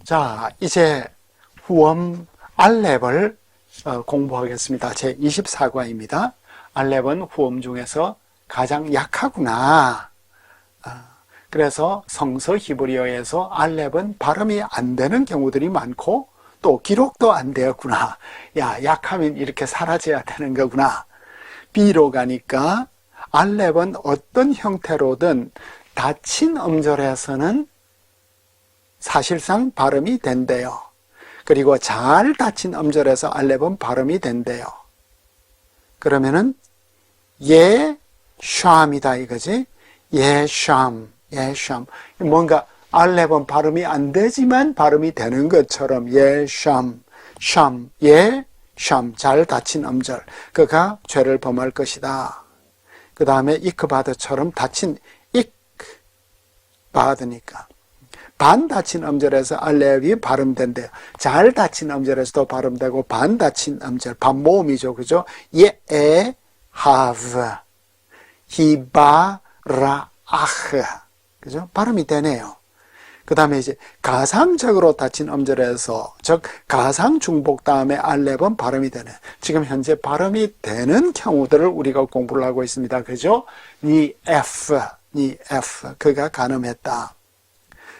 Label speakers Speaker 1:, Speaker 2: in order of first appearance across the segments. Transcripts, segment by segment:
Speaker 1: 자, 이제 후엄 알렙을 공부하겠습니다. 제 24과입니다. 알렙은 후엄 중에서 가장 약하구나. 그래서 성서 히브리어에서 알렙은 발음이 안 되는 경우들이 많고 또 기록도 안 되었구나. 야, 약하면 이렇게 사라져야 되는 거구나. B로 가니까 알렙은 어떤 형태로든 닫힌 음절에서는 사실상 발음이 된대요. 그리고 잘 닫힌 음절에서 알렙은 발음이 된대요. 그러면은 샴이다 이거지. 샴. 뭔가 알렙은 발음이 안 되지만 발음이 되는 것처럼 샴, 잘 닫힌 음절. 그가 죄를 범할 것이다. 그 다음에 이크바드처럼 닫힌 바드니까 반 닫힌 음절에서 알렙이 발음된대요. 잘 닫힌 음절에서도 발음되고 반 닫힌 음절, 반모음이죠. 그죠? have, 히바라아흐. 그죠? 발음이 되네요. 그 다음에 이제 가상적으로 닫힌 음절에서, 즉 가상 중복 다음에 알렙은 발음이 되네. 지금 현재 발음이 되는 경우들을 우리가 공부를 하고 있습니다. 그죠? F, 그가 간음했다.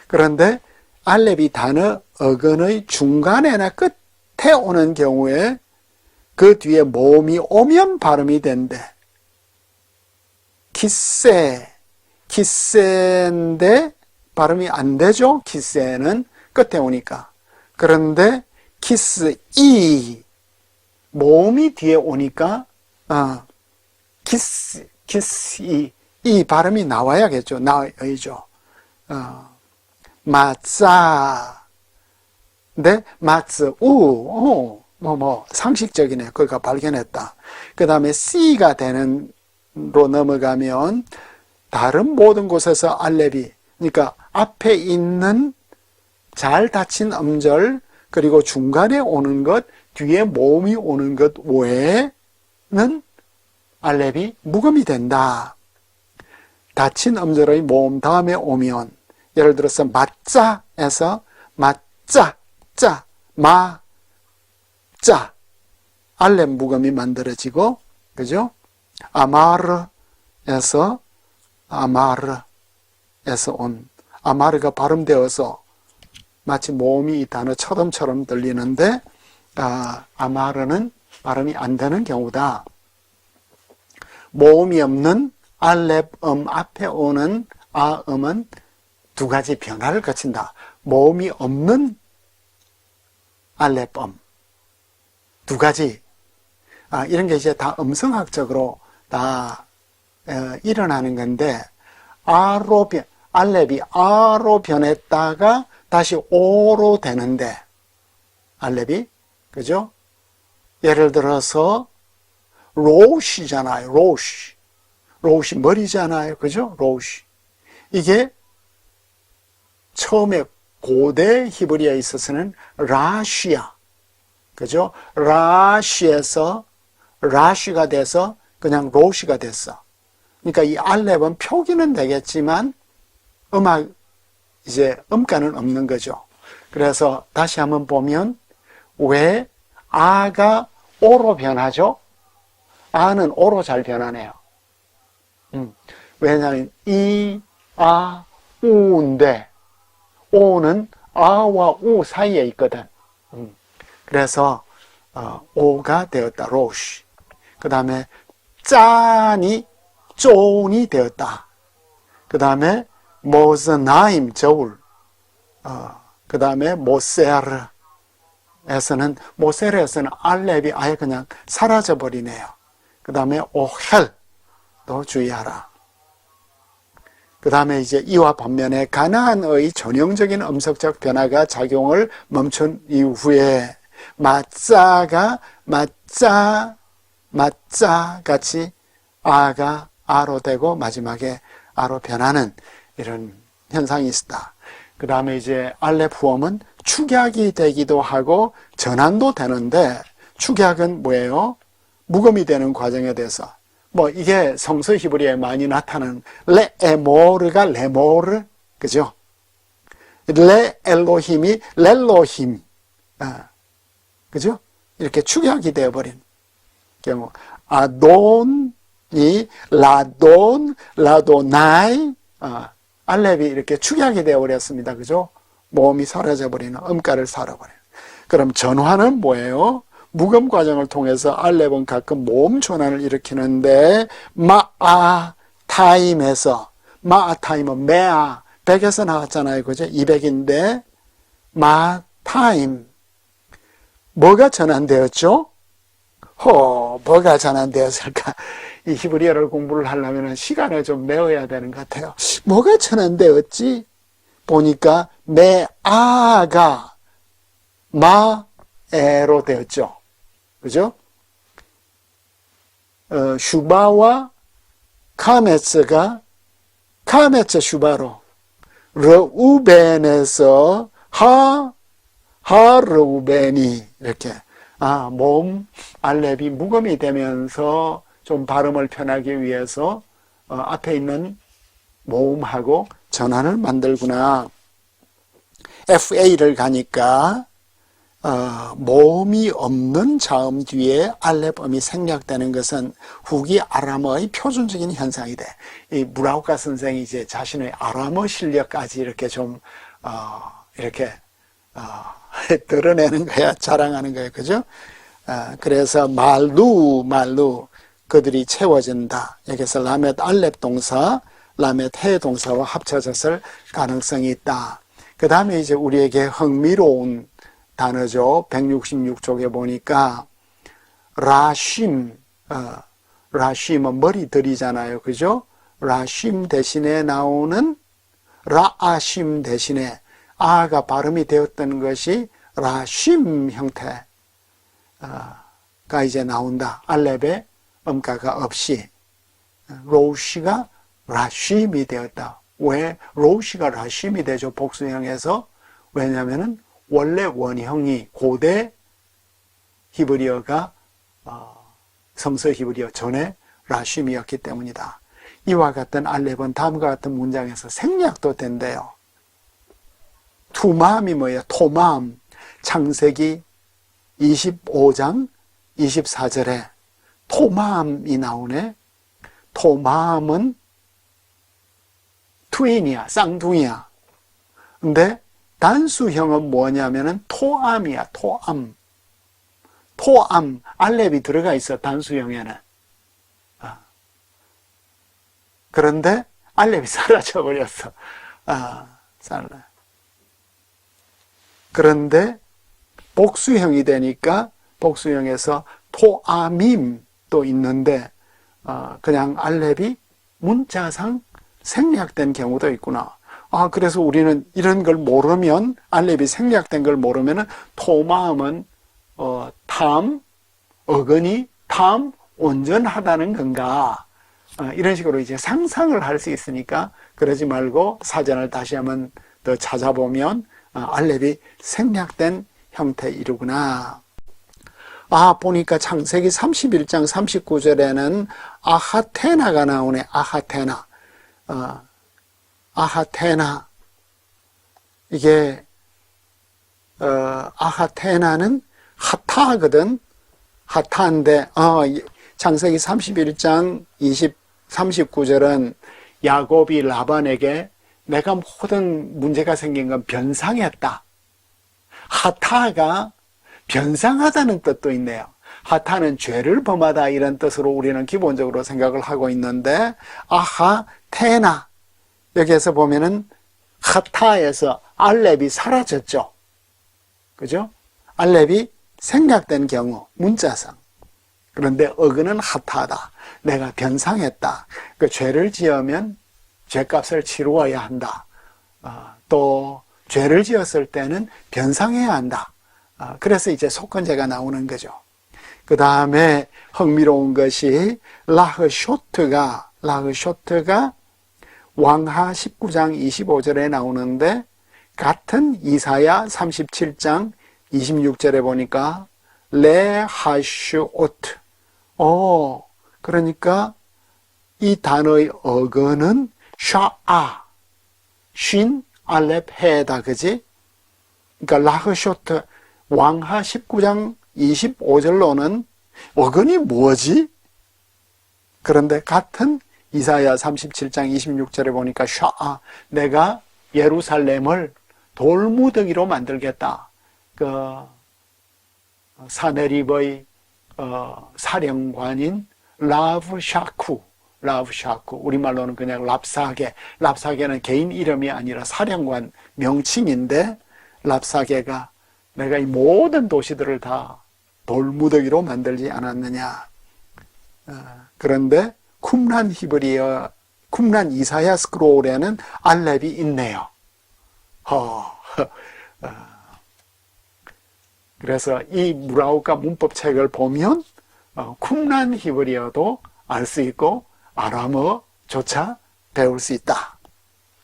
Speaker 1: 그런데 알렙이 단어 어근의 중간에나 끝에 오는 경우에 그 뒤에 모음이 오면 발음이 된대. 키세인데 발음이 안 되죠. 키세는 끝에 오니까. 그런데 모음이 뒤에 오니까 이 발음이 나와야겠죠. 나와야죠. 마짜. 근데 상식적이네. 그가 발견했다. 그 다음에 C가 되는 로 넘어가면 다른 모든 곳에서 알렙이, 그러니까 앞에 있는 잘 닫힌 음절, 그리고 중간에 오는 것, 뒤에 모음이 오는 것 외에는 알렙이 묵음이 된다. 닫힌 음절의 모음 다음에 오면, 예를 들어서 마짜에서 마짜, 알렙 묵음이 만들어지고, 그죠? 아마르에서 온, 아마르가 발음되어서 마치 모음이 이 단어 처럼처럼 들리는데, 아마르는 발음이 안 되는 경우다. 모음이 없는 알렙 앞에 오는 아음은 두 가지 변화를 거친다. 모음이 없는 알렙 두 가지. 이런 게 이제 다 음성학적으로 다 일어나는 건데, 알렙이 아로 변했다가 다시 오로 되는데, 알렙이, 그죠? 예를 들어서 로시잖아요. 로시 머리잖아요. 그죠? 로시. 이게 처음에 고대 히브리어에 있어서는 라시야. 그죠? 라시에서 라시가 돼서 그냥 로시가 됐어. 그러니까 이 알렙은 표기는 되겠지만 음가는 없는 거죠. 그래서 다시 한번 보면 왜 아가 오로 변하죠? 아는 오로 잘 변하네요. 왜냐하면 우인데 오는 아와 우 사이에 있거든. 그래서 오가 되었다. 로시. 그 다음에 쫀이 되었다. 그 다음에 모즈나임 저울. 그 다음에 모세르에서는 알렙이 아예 그냥 사라져 버리네요. 그 다음에 오헬도 주의하라. 그 다음에 이제 이와 반면에 가나안의 전형적인 음성적 변화가 작용을 멈춘 이후에 마짜 같이 아가 아로 되고 마지막에 아로 변하는 이런 현상이 있다. 그 다음에 이제 알렙 후엄은 축약이 되기도 하고 전환도 되는데, 축약은 뭐예요? 묵음이 되는 과정에 대해서 이게 성서 히브리어에 많이 나타나는 레모르가 레모르, 그죠? 레 엘로힘이 렐로힘. 그죠? 이렇게 축약이 되어버린 경우. 아돈이 라돈, 라도나이, 알렙이 이렇게 축약이 되어버렸습니다. 그죠? 모음이 사라져버리는, 음가를 살아버리는. 그럼 전환은 뭐예요? 묵음 과정을 통해서 알렙은 가끔 모음 전환을 일으키는데, 마아타임에서, 마아타임은 메아, 100에서 나왔잖아요. 그죠? 200인데, 마타임. 뭐가 전환되었죠? 뭐가 전환되었을까? 이 히브리어를 공부를 하려면 시간을 좀 내어야 되는 것 같아요. 뭐가 전환되었지? 보니까 메아가 마에로 되었죠. 그죠? 슈바와 카메츠가 카메츠 슈바로, 르우벤에서 하르우벤이 이렇게 모음 알렙이 묵음이 되면서 좀 발음을 편하기 위해서 앞에 있는 모음하고 전환을 만들구나. FA를 가니까 모음이 없는 자음 뒤에 알렙음이 생략되는 것은 후기 아람어의 표준적인 현상이 돼. 이 무라우카 선생이 이제 자신의 아람어 실력까지 이렇게 좀 이렇게 드러내는 거야, 자랑하는 거야, 그죠? 그래서 말루 그들이 채워진다. 여기서 라멧 알렙 동사, 라멧 해 동사와 합쳐졌을 가능성이 있다. 그 다음에 이제 우리에게 흥미로운 단어죠. 166쪽에 보니까 라쉼, 라쉼은 머리들이잖아요, 그죠? 라쉼 대신에 나오는 라아쉼 대신에 아가 발음이 되었던 것이 라쉼 형태가 이제 나온다. 알렙의 음가가 없이 로시가 라쉼이 되었다. 왜 로시가 라쉼이 되죠? 복수형에서. 왜냐하면 원래 원형이 고대 히브리어가 성서 히브리어 전에 라쉼이었기 때문이다. 이와 같은 알렙은 다음과 같은 문장에서 생략도 된대요. 투맘이 뭐예요? 토맘. 창세기 25장 24절에 토맘이 나오네. 토맘은 트윈이야, 쌍둥이야. 근데 단수형은 뭐냐면은 토암이야, 토암. 토암, 알렙이 들어가 있어, 단수형에는. 그런데 알렙이 사라져 버렸어. 그런데 복수형이 되니까 복수형에서 토아밈도 있는데 그냥 알렙이 문자상 생략된 경우도 있구나. 그래서 우리는 이런 걸 모르면, 알렙이 생략된 걸 모르면은 토마음은 탐, 어근이 탐, 온전하다는 건가? 이런 식으로 이제 상상을 할 수 있으니까 그러지 말고 사전을 다시 한번 더 찾아보면 알렙이 생략된 형태이르구나. 보니까 창세기 31장 39절에는 아하테나가 나오네. 아하테나. 아하테나. 이게 아하테나는 하타거든. 하타인데 창세기 31장 39절은 야곱이 라반에게 내가 모든 문제가 생긴 건 변상했다. 하타가 변상하다는 뜻도 있네요. 하타는 죄를 범하다 이런 뜻으로 우리는 기본적으로 생각을 하고 있는데 아하테나 여기에서 보면은 하타에서 알렙이 사라졌죠. 그죠? 알렙이 생략된 경우 문자상. 그런데 어근은 하타다. 내가 변상했다. 그 죄를 지으면 죄값을 치루어야 한다. 또 죄를 지었을 때는 변상해야 한다. 그래서 이제 속건제가 나오는 거죠. 그 다음에 흥미로운 것이 라흐쇼트가 왕하 19장 25절에 나오는데 같은 이사야 37장 26절에 보니까 레하슈오트. 그러니까 이 단어의 어근은 샤아, 쉰, 알렙 해다, 그지? 그러니까 라흐쇼트 왕하 19장 25절로는 어근이 뭐지? 그런데 같은 이사야 37장 26절에 보니까 내가 예루살렘을 돌무더기로 만들겠다. 사네립의 사령관인 라브샤쿠, 우리말로는 그냥 랍사게는 개인 이름이 아니라 사령관 명칭인데, 랍사게가 내가 이 모든 도시들을 다 돌무더기로 만들지 않았느냐. 그런데 쿰란 이사야 스크롤에는 알렙이 있네요. 그래서 이 무라우카 문법책을 보면 쿰란 히브리어도 알 수 있고 아람어조차 배울 수 있다.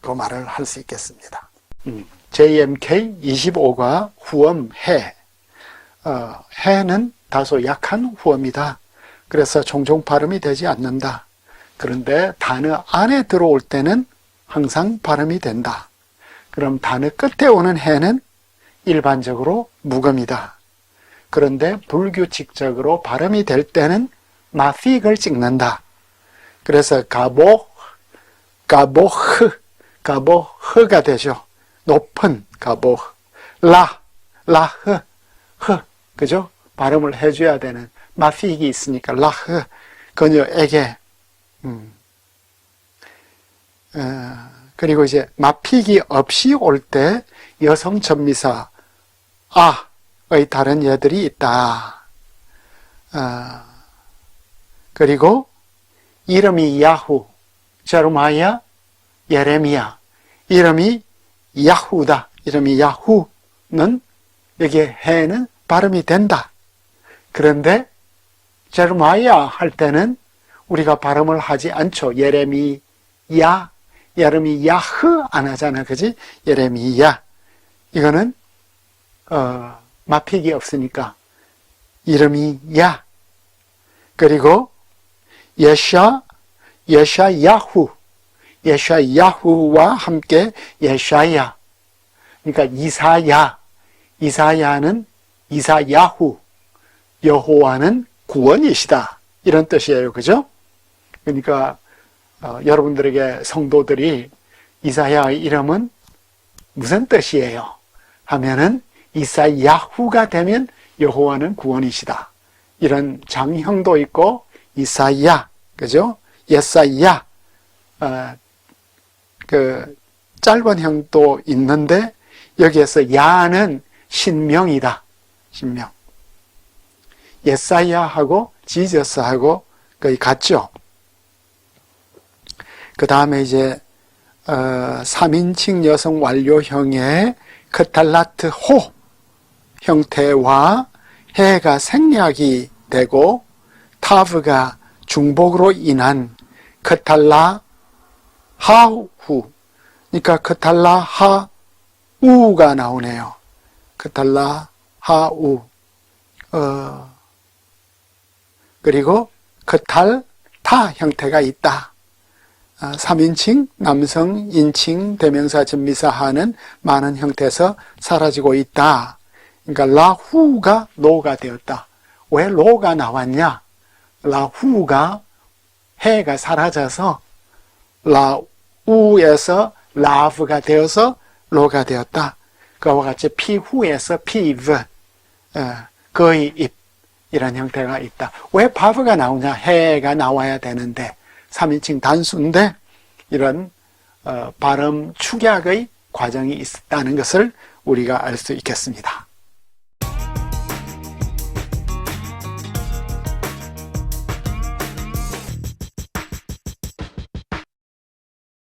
Speaker 1: 그 말을 할 수 있겠습니다. JMK 25가 후엄 해. 해는 다소 약한 후엄이다. 그래서 종종 발음이 되지 않는다. 그런데 단어 안에 들어올 때는 항상 발음이 된다. 그럼 단어 끝에 오는 해는 일반적으로 무금이다. 그런데 불규칙적으로 발음이 될 때는 마픽을 찍는다. 그래서 가보흐가 되죠. 높은 가보흐. 라흐, 그죠? 발음을 해줘야 되는 마픽이 있으니까 라흐, 그녀에게. 그리고 이제 마픽이 없이 올 때 여성 전미사 의 다른 예들이 있다. 그리고 이름이 야후, 제르마야, 예레미야. 이름이 야후다. 이름이 야후는 여기에 해는 발음이 된다. 그런데 제르마야 할 때는 우리가 발음을 하지 않죠. 예레미야, 야흐 안 하잖아, 그지? 예레미야. 이거는 마픽이 없으니까 이름이 야. 그리고 예샤야후와 함께 예샤야. 그러니까 이사야는 이사야후, 여호와는 구원이시다, 이런 뜻이에요. 그죠? 그러니까 여러분들에게 성도들이 이사야의 이름은 무슨 뜻이에요? 하면은 이사야후가 되면 여호와는 구원이시다, 이런 장형도 있고, 이사야, 그죠? 예사야, 그 짧은 형도 있는데 여기에서 야는 신명이다. 신명. 예사야하고 지저스하고 거의 같죠. 그 다음에 이제 3인칭 여성 완료형의 크탈라트 호 형태와 해가 생략이 되고 타브가 중복으로 인한 크탈라 하우, 그러니까 크탈라 하우가 나오네요. 크탈라 하우. 그리고 크탈타 형태가 있다. 3인칭 남성 인칭 대명사 전미사하는 많은 형태에서 사라지고 있다. 그러니까 라후가 로가 되었다. 왜 로가 나왔냐? 라후가 해가 사라져서 라우에서 라브가 되어서 로가 되었다. 그와 같이 피후에서 피브, 거의 입, 이런 형태가 있다. 왜 바브가 나오냐? 해가 나와야 되는데 3인칭 단수인데 이런 발음 축약의 과정이 있다는 것을 우리가 알 수 있겠습니다.